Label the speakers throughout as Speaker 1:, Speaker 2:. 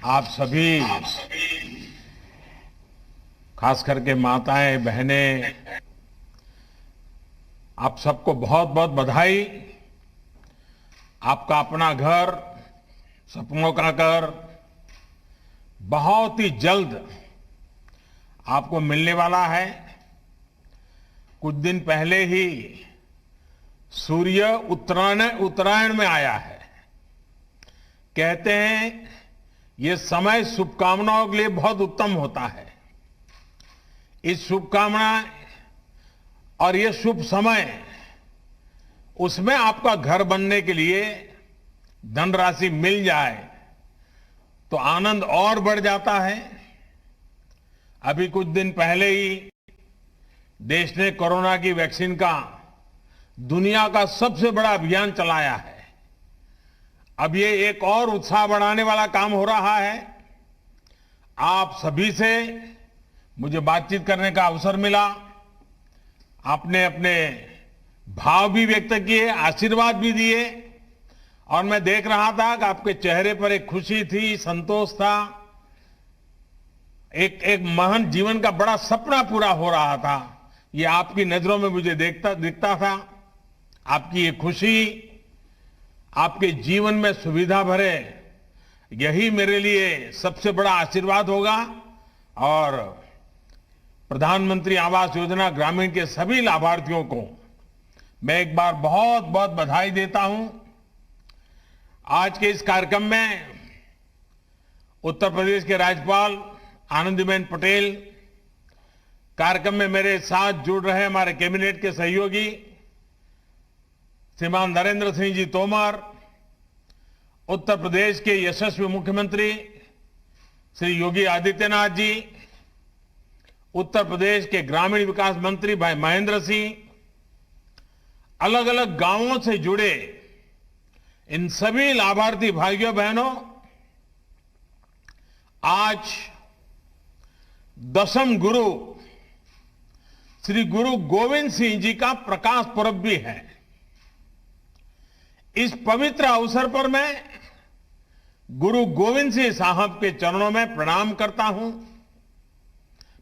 Speaker 1: आप सभी, खास करके माताएं बहनें, आप सबको बहुत बहुत बधाई। आपका अपना घर, सपनों का घर बहुत ही जल्द आपको मिलने वाला है। कुछ दिन पहले ही सूर्य उत्तरायण में आया है। कहते हैं ये समय शुभकामनाओं के लिए बहुत उत्तम होता है। इस शुभकामना और ये शुभ समय, उसमें आपका घर बनने के लिए धनराशि मिल जाए तो आनंद और बढ़ जाता है। अभी कुछ दिन पहले ही देश ने कोरोना की वैक्सीन का दुनिया का सबसे बड़ा अभियान चलाया है। अब ये एक और उत्साह बढ़ाने वाला काम हो रहा है। आप सभी से मुझे बातचीत करने का अवसर मिला। आपने अपने भाव भी व्यक्त किए, आशीर्वाद भी दिए, और मैं देख रहा था कि आपके चेहरे पर एक खुशी थी, संतोष था। एक महान जीवन का बड़ा सपना पूरा हो रहा था। ये आपकी नजरों में मुझे दिखता था। आपकी ये खुशी, आपके जीवन में सुविधा भरे, यही मेरे लिए सबसे बड़ा आशीर्वाद होगा। और प्रधानमंत्री आवास योजना ग्रामीण के सभी लाभार्थियों को मैं एक बार बहुत बहुत बधाई देता हूं। आज के इस कार्यक्रम में उत्तर प्रदेश के राज्यपाल आनंदीबेन पटेल, कार्यक्रम में मेरे साथ जुड़ रहे हमारे कैबिनेट के सहयोगी श्रीमान नरेंद्र सिंह जी तोमर, उत्तर प्रदेश के यशस्वी मुख्यमंत्री श्री योगी आदित्यनाथ जी, उत्तर प्रदेश के ग्रामीण विकास मंत्री भाई महेंद्र सिंह, अलग अलग गांवों से जुड़े इन सभी लाभार्थी भाइयों बहनों, आज दशम गुरु श्री गुरु गोविंद सिंह जी का प्रकाश पर्व भी है। इस पवित्र अवसर पर मैं गुरु गोविंद सिंह साहब के चरणों में प्रणाम करता हूं।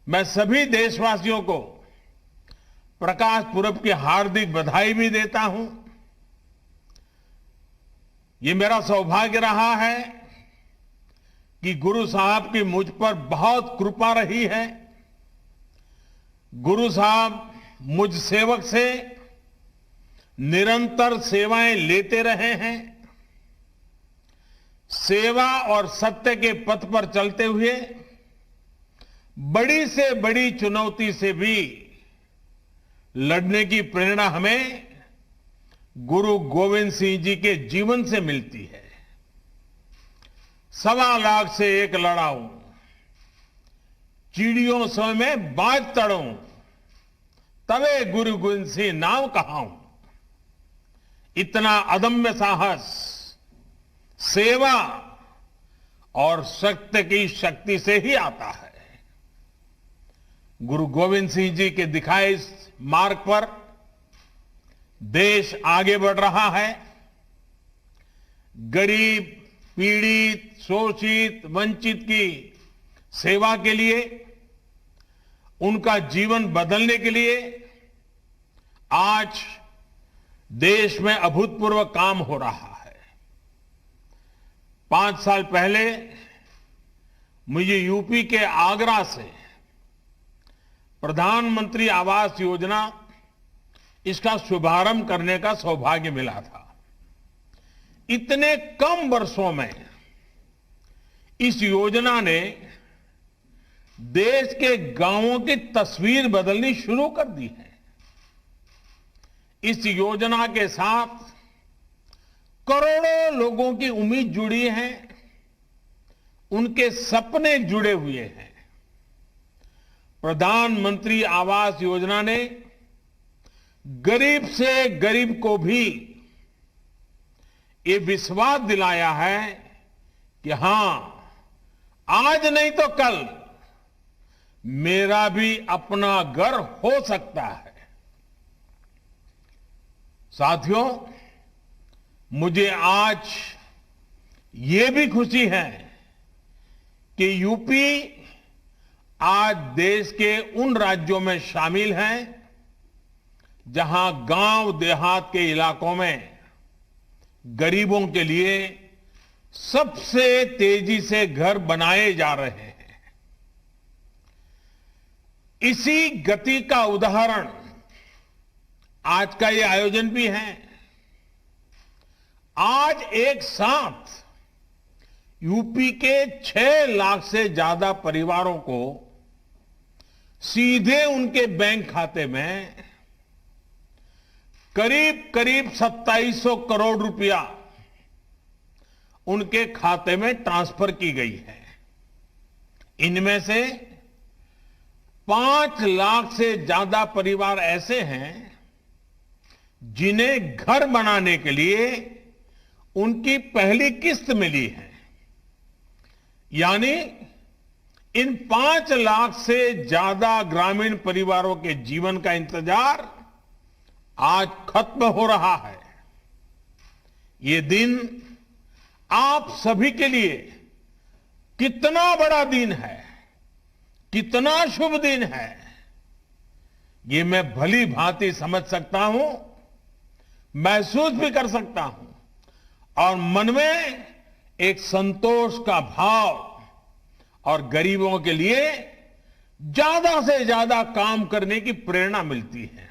Speaker 1: मैं सभी देशवासियों को प्रकाश पुरब की हार्दिक बधाई भी देता हूं। ये मेरा सौभाग्य रहा है कि गुरु साहब की मुझ पर बहुत कृपा रही है। गुरु साहब मुझ सेवक से निरंतर सेवाएं लेते रहे हैं। सेवा और सत्य के पथ पर चलते हुए बड़ी से बड़ी चुनौती से भी लड़ने की प्रेरणा हमें गुरु गोविंद सिंह जी के जीवन से मिलती है। 1.25 से एक लड़ाऊं, चिड़ियों सो में बाज तड़ूं, तवे गुरु गोविंद सिंह नाम कहाऊं। इतना अदम्य साहस सेवा और सत्य की शक्ति से ही आता है। गुरु गोविंद सिंह जी के दिखाए इस मार्ग पर देश आगे बढ़ रहा है। गरीब, पीड़ित, शोषित, वंचित की सेवा के लिए, उनका जीवन बदलने के लिए आज देश में अभूतपूर्व काम हो रहा है। 5 साल पहले मुझे यूपी के आगरा से प्रधानमंत्री आवास योजना, इसका शुभारंभ करने का सौभाग्य मिला था। इतने कम वर्षों में इस योजना ने देश के गांवों की तस्वीर बदलनी शुरू कर दी है। इस योजना के साथ करोड़ों लोगों की उम्मीद जुड़ी है, उनके सपने जुड़े हुए हैं। प्रधानमंत्री आवास योजना ने गरीब से गरीब को भी ये विश्वास दिलाया है कि हां, आज नहीं तो कल मेरा भी अपना घर हो सकता है। साथियों, मुझे आज ये भी खुशी है कि यूपी आज देश के उन राज्यों में शामिल है जहां गांव देहात के इलाकों में गरीबों के लिए सबसे तेजी से घर बनाए जा रहे हैं। इसी गति का उदाहरण आज का ये आयोजन भी है। आज एक साथ यूपी के 6 लाख से ज्यादा परिवारों को सीधे उनके बैंक खाते में करीब करीब 2700 करोड़ रुपया उनके खाते में ट्रांसफर की गई है। इनमें से 5 लाख से ज्यादा परिवार ऐसे हैं जिन्हें घर बनाने के लिए उनकी पहली किस्त मिली है। यानी इन 5 लाख से ज्यादा ग्रामीण परिवारों के जीवन का इंतजार आज खत्म हो रहा है। ये दिन आप सभी के लिए कितना बड़ा दिन है, कितना शुभ दिन है, ये मैं भली भांति समझ सकता हूं, महसूस भी कर सकता हूं और मन में एक संतोष का भाव और गरीबों के लिए ज्यादा से ज्यादा काम करने की प्रेरणा मिलती है।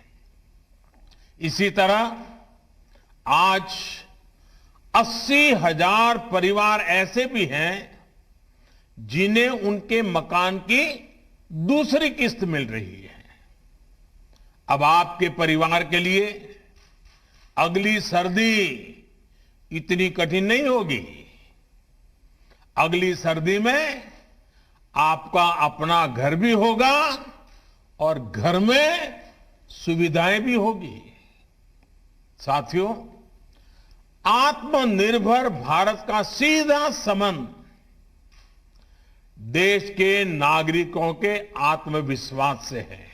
Speaker 1: इसी तरह आज 80,000 परिवार ऐसे भी हैं जिन्हें उनके मकान की दूसरी किस्त मिल रही है। अब आपके परिवार के लिए अगली सर्दी इतनी कठिन नहीं होगी। अगली सर्दी में आपका अपना घर भी होगा और घर में सुविधाएं भी होगी। साथियों, आत्मनिर्भर भारत का सीधा संबंध देश के नागरिकों के आत्मविश्वास से है।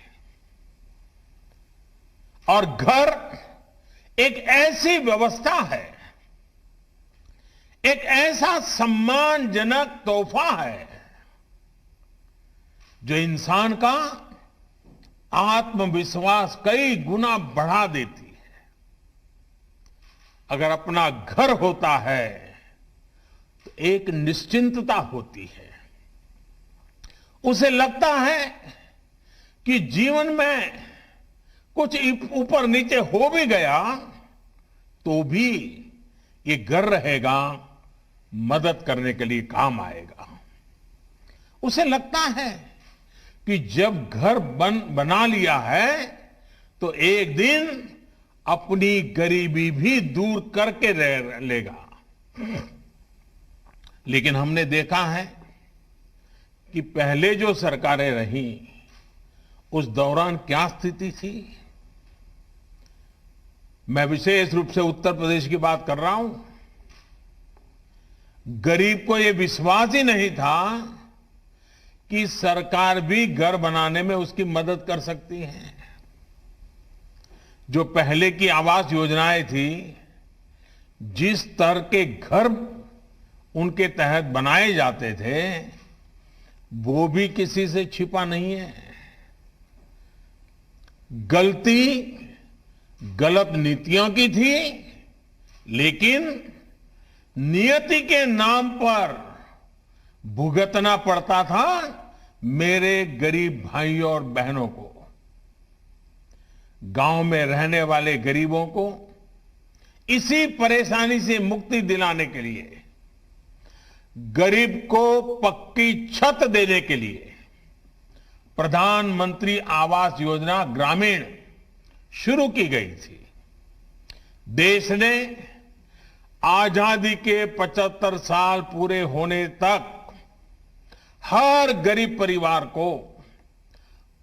Speaker 1: और घर एक ऐसी व्यवस्था है, एक ऐसा सम्मानजनक तोहफा है जो इंसान का आत्मविश्वास कई गुना बढ़ा देती है। अगर अपना घर होता है तो एक निश्चिंतता होती है। उसे लगता है कि जीवन में कुछ ऊपर नीचे हो भी गया तो भी ये घर रहेगा, मदद करने के लिए काम आएगा। उसे लगता है कि जब घर बना लिया है तो एक दिन अपनी गरीबी भी दूर करके लेगा। लेकिन हमने देखा है कि पहले जो सरकारें रहीं उस दौरान क्या स्थिति थी। मैं विशेष रूप से उत्तर प्रदेश की बात कर रहा हूं। गरीब को यह विश्वास ही नहीं था कि सरकार भी घर बनाने में उसकी मदद कर सकती है। जो पहले की आवास योजनाएं थी, जिस तरह के घर उनके तहत बनाए जाते थे, वो भी किसी से छिपा नहीं है। गलती गलत नीतियों की थी, लेकिन नियति के नाम पर भुगतना पड़ता था मेरे गरीब भाइयों और बहनों को। गांव में रहने वाले गरीबों को इसी परेशानी से मुक्ति दिलाने के लिए, गरीब को पक्की छत देने के लिए प्रधानमंत्री आवास योजना ग्रामीण शुरू की गई थी। देश ने आजादी के 75 साल पूरे होने तक हर गरीब परिवार को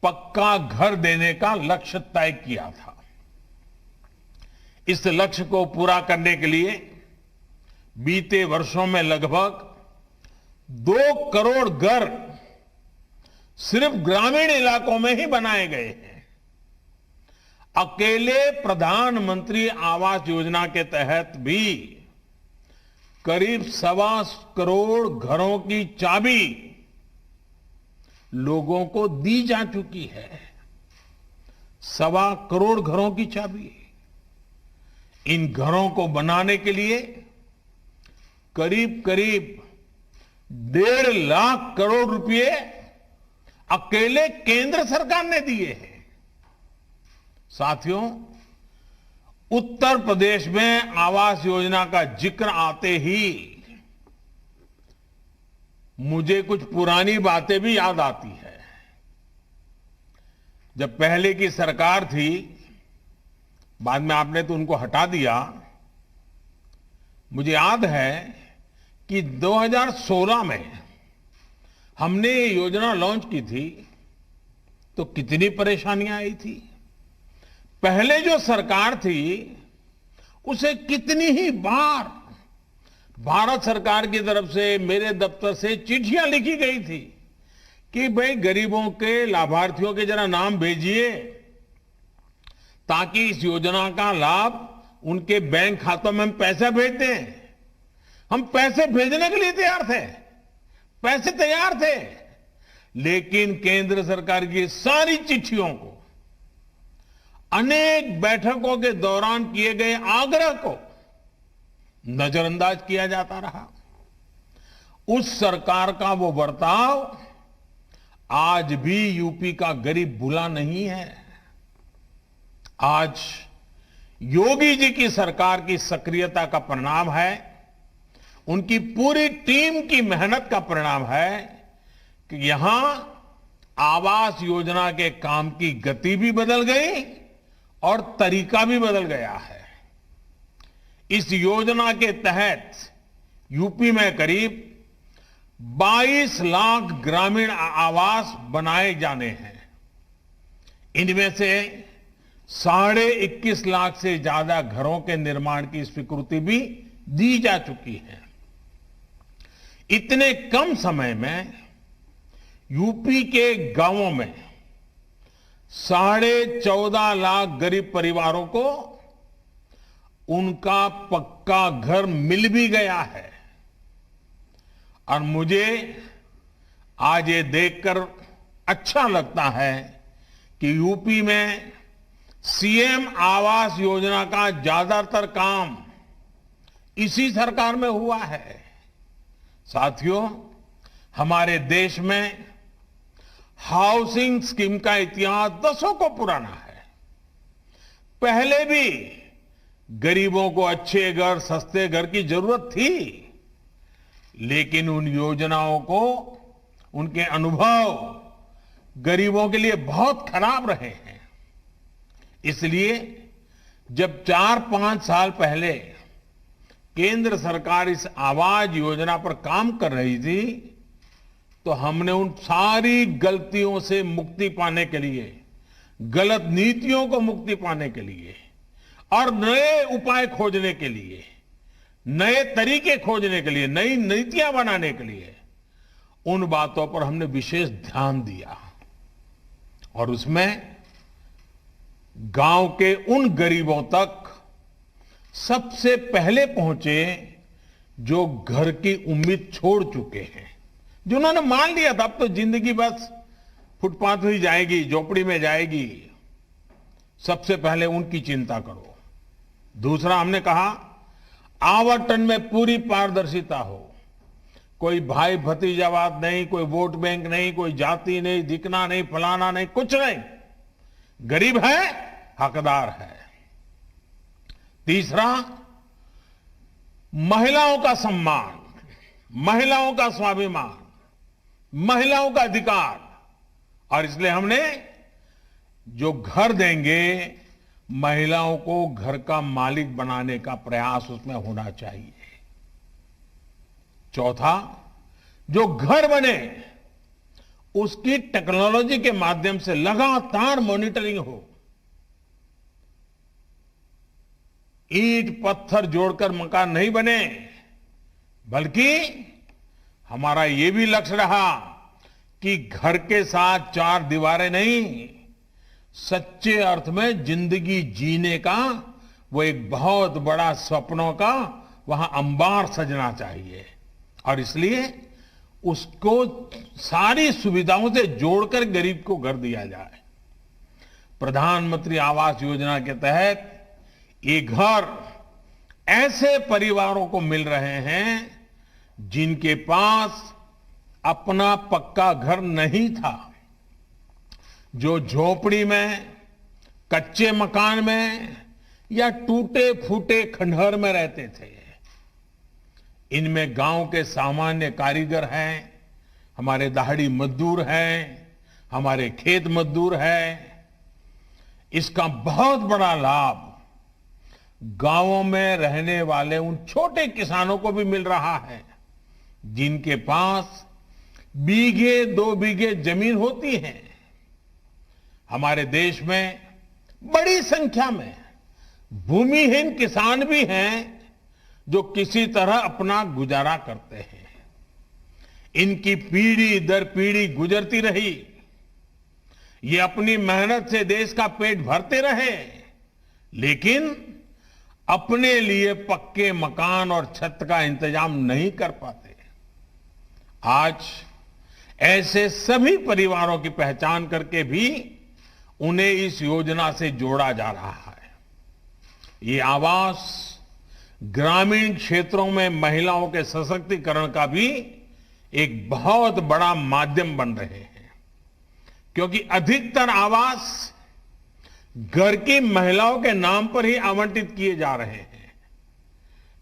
Speaker 1: पक्का घर देने का लक्ष्य तय किया था। इस लक्ष्य को पूरा करने के लिए बीते वर्षों में लगभग 2 करोड़ घर सिर्फ ग्रामीण इलाकों में ही बनाए गए हैं। अकेले प्रधानमंत्री आवास योजना के तहत भी करीब 1.25 करोड़ घरों की चाबी लोगों को दी जा चुकी है। 1.25 करोड़ घरों की चाबी। इन घरों को बनाने के लिए करीब करीब 1.5 लाख करोड़ रुपए अकेले केंद्र सरकार ने दिए हैं। साथियों, उत्तर प्रदेश में आवास योजना का जिक्र आते ही मुझे कुछ पुरानी बातें भी याद आती है। जब पहले की सरकार थी, बाद में आपने तो उनको हटा दिया। मुझे याद है कि 2016 में हमने ये योजना लॉन्च की थी तो कितनी परेशानियां आई थी। पहले जो सरकार थी उसे कितनी ही बार भारत सरकार की तरफ से, मेरे दफ्तर से चिट्ठियां लिखी गई थी कि भाई गरीबों के, लाभार्थियों के जरा नाम भेजिए ताकि इस योजना का लाभ उनके बैंक खातों में हम पैसा भेज दें। हम पैसे भेजने के लिए तैयार थे, पैसे तैयार थे, लेकिन केंद्र सरकार की सारी चिट्ठियों को, अनेक बैठकों के दौरान किए गए आग्रह को नजरअंदाज किया जाता रहा। उस सरकार का वो बर्ताव आज भी यूपी का गरीब भूला नहीं है। आज योगी जी की सरकार की सक्रियता का परिणाम है, उनकी पूरी टीम की मेहनत का परिणाम है कि यहां आवास योजना के काम की गति भी बदल गई और तरीका भी बदल गया है। इस योजना के तहत यूपी में करीब 22 लाख ग्रामीण आवास बनाए जाने हैं। इनमें से 21.5 लाख से ज्यादा घरों के निर्माण की स्वीकृति भी दी जा चुकी है। इतने कम समय में यूपी के गांवों में 14.5 लाख गरीब परिवारों को उनका पक्का घर मिल भी गया है। और मुझे आज ये देखकर अच्छा लगता है कि यूपी में सीएम आवास योजना का ज्यादातर काम इसी सरकार में हुआ है। साथियों, हमारे देश में हाउसिंग स्कीम का इतिहास दशकों को पुराना है। पहले भी गरीबों को अच्छे घर, सस्ते घर की जरूरत थी, लेकिन उन योजनाओं को, उनके अनुभव गरीबों के लिए बहुत खराब रहे हैं। इसलिए जब 4-5 साल पहले केंद्र सरकार इस आवास योजना पर काम कर रही थी, तो हमने उन सारी गलतियों से मुक्ति पाने के लिए, गलत नीतियों को मुक्ति पाने के लिए और नए उपाय खोजने के लिए, नए तरीके खोजने के लिए, नई नीतियां बनाने के लिए उन बातों पर हमने विशेष ध्यान दिया। और उसमें गांव के उन गरीबों तक सबसे पहले पहुंचे जो घर की उम्मीद छोड़ चुके हैं, जिन्होंने मान लिया था अब तो जिंदगी बस फुटपाथ ही जाएगी, झोपड़ी में जाएगी। सबसे पहले उनकी चिंता करो। दूसरा, हमने कहा आवंटन में पूरी पारदर्शिता हो, कोई भाई भतीजावाद नहीं, कोई वोट बैंक नहीं, कोई जाति नहीं, दिखना नहीं, फलाना नहीं, कुछ नहीं। गरीब है, हकदार है। तीसरा, महिलाओं का सम्मान, महिलाओं का स्वाभिमान, महिलाओं का अधिकार। और इसलिए हमने जो घर देंगे, महिलाओं को घर का मालिक बनाने का प्रयास उसमें होना चाहिए। चौथा, जो घर बने उसकी टेक्नोलॉजी के माध्यम से लगातार मॉनिटरिंग हो। ईंट पत्थर जोड़कर मकान नहीं बने, बल्कि हमारा यह भी लक्ष्य रहा कि घर के साथ 4 दीवारें नहीं, सच्चे अर्थ में जिंदगी जीने का वो एक बहुत बड़ा सपनों का वहां अंबार सजना चाहिए। और इसलिए उसको सारी सुविधाओं से जोड़कर गरीब को घर दिया जाए। प्रधानमंत्री आवास योजना के तहत ये घर ऐसे परिवारों को मिल रहे हैं जिनके पास अपना पक्का घर नहीं था, जो झोपड़ी में, कच्चे मकान में या टूटे फूटे खंडहर में रहते थे। इनमें गांव के सामान्य कारीगर हैं, हमारे दहाड़ी मजदूर हैं, हमारे खेत मजदूर हैं। इसका बहुत बड़ा लाभ गांवों में रहने वाले उन छोटे किसानों को भी मिल रहा है जिनके पास बीघे 2 बीघे जमीन होती है। हमारे देश में बड़ी संख्या में भूमिहीन किसान भी हैं जो किसी तरह अपना गुजारा करते हैं। इनकी पीढ़ी दर पीढ़ी गुजरती रही, ये अपनी मेहनत से देश का पेट भरते रहे, लेकिन अपने लिए पक्के मकान और छत का इंतजाम नहीं कर पाते। आज ऐसे सभी परिवारों की पहचान करके भी उन्हें इस योजना से जोड़ा जा रहा है। ये आवास ग्रामीण क्षेत्रों में महिलाओं के सशक्तिकरण का भी एक बहुत बड़ा माध्यम बन रहे हैं, क्योंकि अधिकतर आवास घर की महिलाओं के नाम पर ही आवंटित किए जा रहे हैं।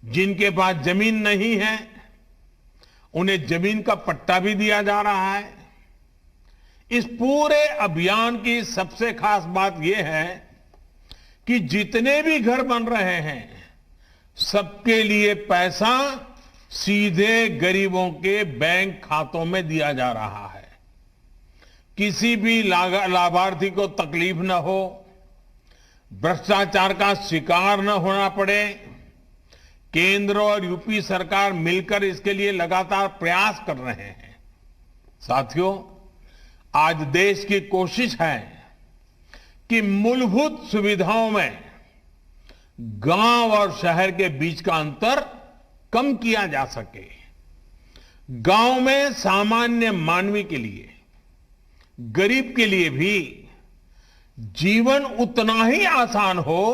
Speaker 1: जिनके पास जमीन नहीं है उन्हें जमीन का पट्टा भी दिया जा रहा है। इस पूरे अभियान की सबसे खास बात यह है कि जितने भी घर बन रहे हैं सबके लिए पैसा सीधे गरीबों के बैंक खातों में दिया जा रहा है। किसी भी लाभार्थी को तकलीफ न हो, भ्रष्टाचार का शिकार न होना पड़े। केंद्र और यूपी सरकार मिलकर इसके लिए लगातार प्रयास कर रहे हैं। साथियों, आज देश की कोशिश है कि मूलभूत सुविधाओं में गांव और शहर के बीच का अंतर कम किया जा सके। गांव में सामान्य मानवी के लिए, गरीब के लिए भी जीवन उतना ही आसान हो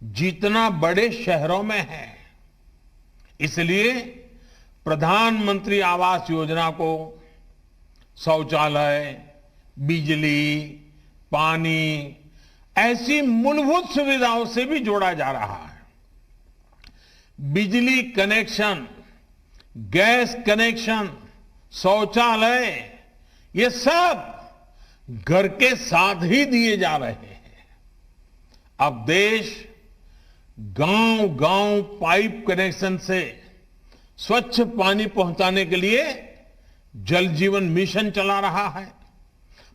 Speaker 1: जितना बड़े शहरों में है। इसलिए प्रधानमंत्री आवास योजना को शौचालय, बिजली, पानी ऐसी मूलभूत सुविधाओं से भी जोड़ा जा रहा है। बिजली कनेक्शन, गैस कनेक्शन, शौचालय, ये सब घर के साथ ही दिए जा रहे हैं। अब देश गांव-गांव पाइप कनेक्शन से स्वच्छ पानी पहुंचाने के लिए जल जीवन मिशन चला रहा है।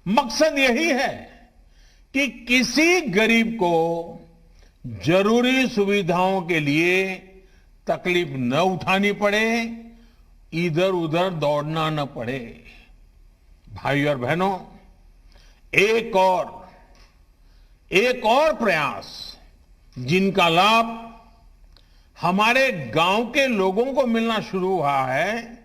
Speaker 1: मकसद यही है कि किसी गरीब को जरूरी सुविधाओं के लिए तकलीफ न उठानी पड़े, इधर उधर दौड़ना न पड़े। भाई और बहनों, एक और प्रयास जिनका लाभ हमारे गांव के लोगों को मिलना शुरू हुआ है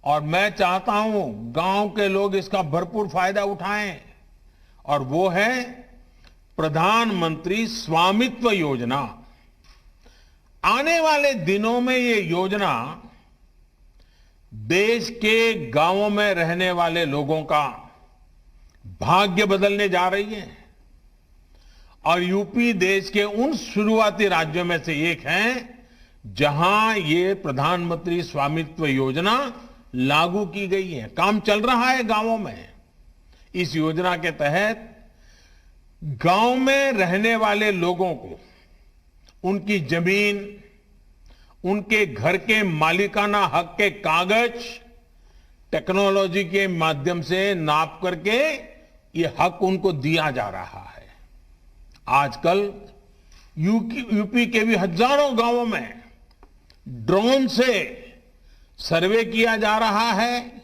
Speaker 1: और मैं चाहता हूं गांव के लोग इसका भरपूर फायदा उठाएं, और वो है प्रधानमंत्री स्वामित्व योजना। आने वाले दिनों में ये योजना देश के गांवों में रहने वाले लोगों का भाग्य बदलने जा रही है, और यूपी देश के उन शुरुआती राज्यों में से एक है जहां ये प्रधानमंत्री स्वामित्व योजना लागू की गई है। काम चल रहा है गांवों में। इस योजना के तहत गांव में रहने वाले लोगों को उनकी जमीन, उनके घर के मालिकाना हक के कागज टेक्नोलॉजी के माध्यम से नाप करके ये हक उनको दिया जा रहा है। आजकल यूपी के भी हजारों गांवों में ड्रोन से सर्वे किया जा रहा है,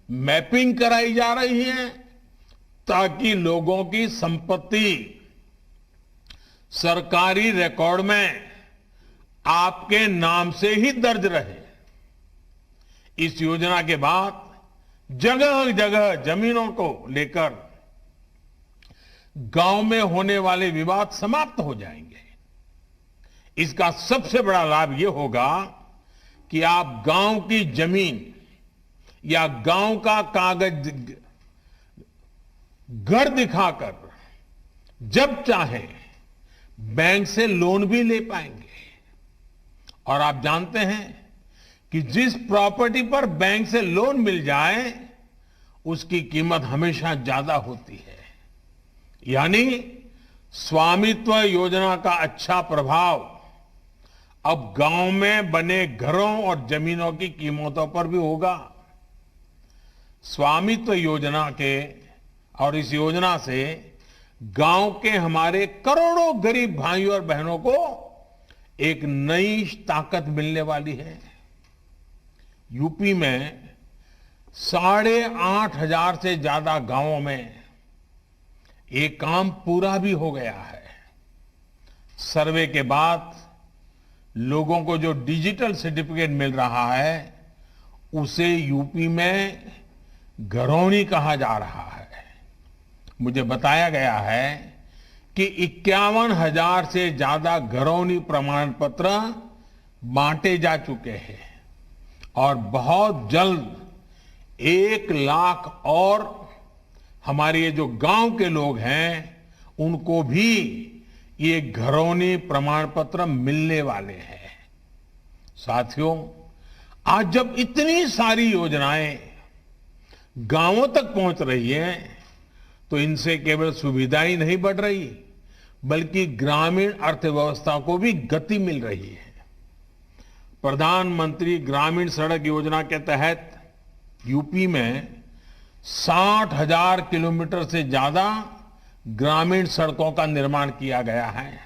Speaker 1: मैपिंग कराई जा रही है, ताकि लोगों की संपत्ति सरकारी रिकॉर्ड में आपके नाम से ही दर्ज रहे। इस योजना के बाद जगह जगह जमीनों को लेकर गांव में होने वाले विवाद समाप्त हो जाएंगे। इसका सबसे बड़ा लाभ यह होगा कि आप गांव की जमीन या गांव का कागज घर दिखाकर जब चाहे बैंक से लोन भी ले पाएंगे। और आप जानते हैं कि जिस प्रॉपर्टी पर बैंक से लोन मिल जाए उसकी कीमत हमेशा ज्यादा होती है। यानी स्वामित्व योजना का अच्छा प्रभाव अब गांव में बने घरों और जमीनों की कीमतों पर भी होगा। स्वामित्व योजना के और इस योजना से गांव के हमारे करोड़ों गरीब भाइयों और बहनों को एक नई ताकत मिलने वाली है। यूपी में 8,500 से ज्यादा गांवों में ये काम पूरा भी हो गया है। सर्वे के बाद लोगों को जो डिजिटल सर्टिफिकेट मिल रहा है उसे यूपी में घरौनी कहा जा रहा है। मुझे बताया गया है कि 51,000 से ज्यादा घरौनी प्रमाण पत्र बांटे जा चुके हैं और बहुत जल्द 1 लाख और हमारे ये जो गांव के लोग हैं उनको भी ये घरौनी प्रमाण पत्र मिलने वाले हैं। साथियों, आज जब इतनी सारी योजनाएं गांवों तक पहुंच रही हैं तो इनसे केवल सुविधा ही नहीं बढ़ रही बल्कि ग्रामीण अर्थव्यवस्था को भी गति मिल रही है। प्रधानमंत्री ग्रामीण सड़क योजना के तहत यूपी में 60,000 किलोमीटर से ज्यादा ग्रामीण सड़कों का निर्माण किया गया है।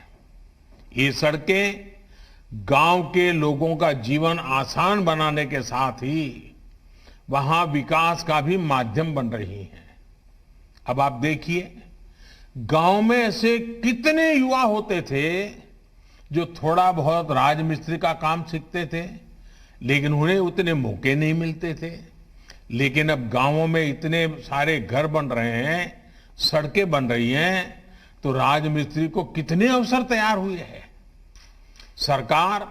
Speaker 1: ये सड़कें गांव के लोगों का जीवन आसान बनाने के साथ ही वहां विकास का भी माध्यम बन रही हैं। अब आप देखिए, गांव में ऐसे कितने युवा होते थे जो थोड़ा बहुत राजमिस्त्री का काम सीखते थे लेकिन उन्हें उतने मौके नहीं मिलते थे। लेकिन अब गांवों में इतने सारे घर बन रहे हैं, सड़कें बन रही हैं, तो राजमिस्त्री को कितने अवसर तैयार हुए हैं। सरकार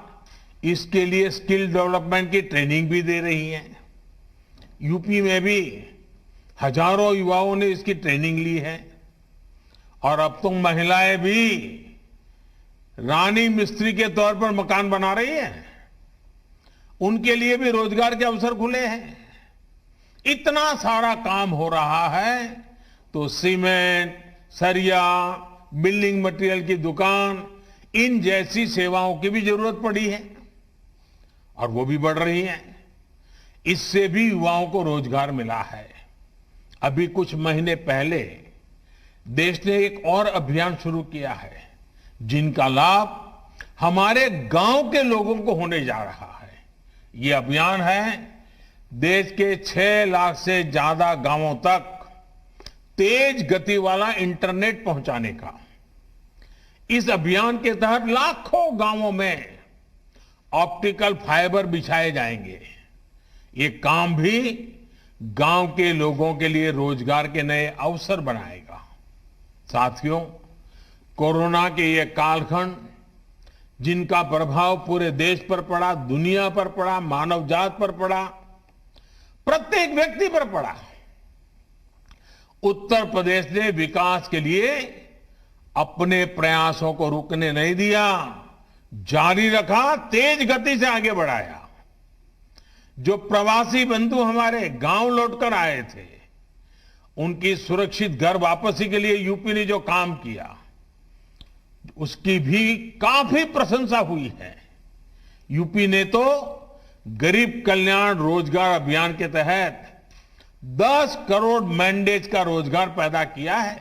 Speaker 1: इसके लिए स्किल डेवलपमेंट की ट्रेनिंग भी दे रही है। यूपी में भी हजारों युवाओं ने इसकी ट्रेनिंग ली है और अब तो महिलाएं भी रानी मिस्त्री के तौर पर मकान बना रही हैं। उनके लिए भी रोजगार के अवसर खुले हैं। इतना सारा काम हो रहा है तो सीमेंट, सरिया, बिल्डिंग मटेरियल की दुकान, इन जैसी सेवाओं की भी जरूरत पड़ी है और वो भी बढ़ रही है। इससे भी युवाओं को रोजगार मिला है। अभी कुछ महीने पहले देश ने एक और अभियान शुरू किया है जिनका लाभ हमारे गांव के लोगों को होने जा रहा है। ये अभियान है देश के 6 लाख से ज्यादा गांवों तक तेज गति वाला इंटरनेट पहुंचाने का। इस अभियान के तहत लाखों गांवों में ऑप्टिकल फाइबर बिछाए जाएंगे। ये काम भी गांव के लोगों के लिए रोजगार के नए अवसर बनाएगा। साथियों, कोरोना के ये कालखंड जिनका प्रभाव पूरे देश पर पड़ा, दुनिया पर पड़ा, मानव जात पर पड़ा, प्रत्येक व्यक्ति पर पड़ा, उत्तर प्रदेश ने विकास के लिए अपने प्रयासों को रुकने नहीं दिया, जारी रखा, तेज गति से आगे बढ़ाया। जो प्रवासी बंधु हमारे गांव लौटकर आए थे उनकी सुरक्षित घर वापसी के लिए यूपी ने जो काम किया उसकी भी काफी प्रशंसा हुई है। यूपी ने तो गरीब कल्याण रोजगार अभियान के तहत 10 करोड़ मैंडेज का रोजगार पैदा किया है।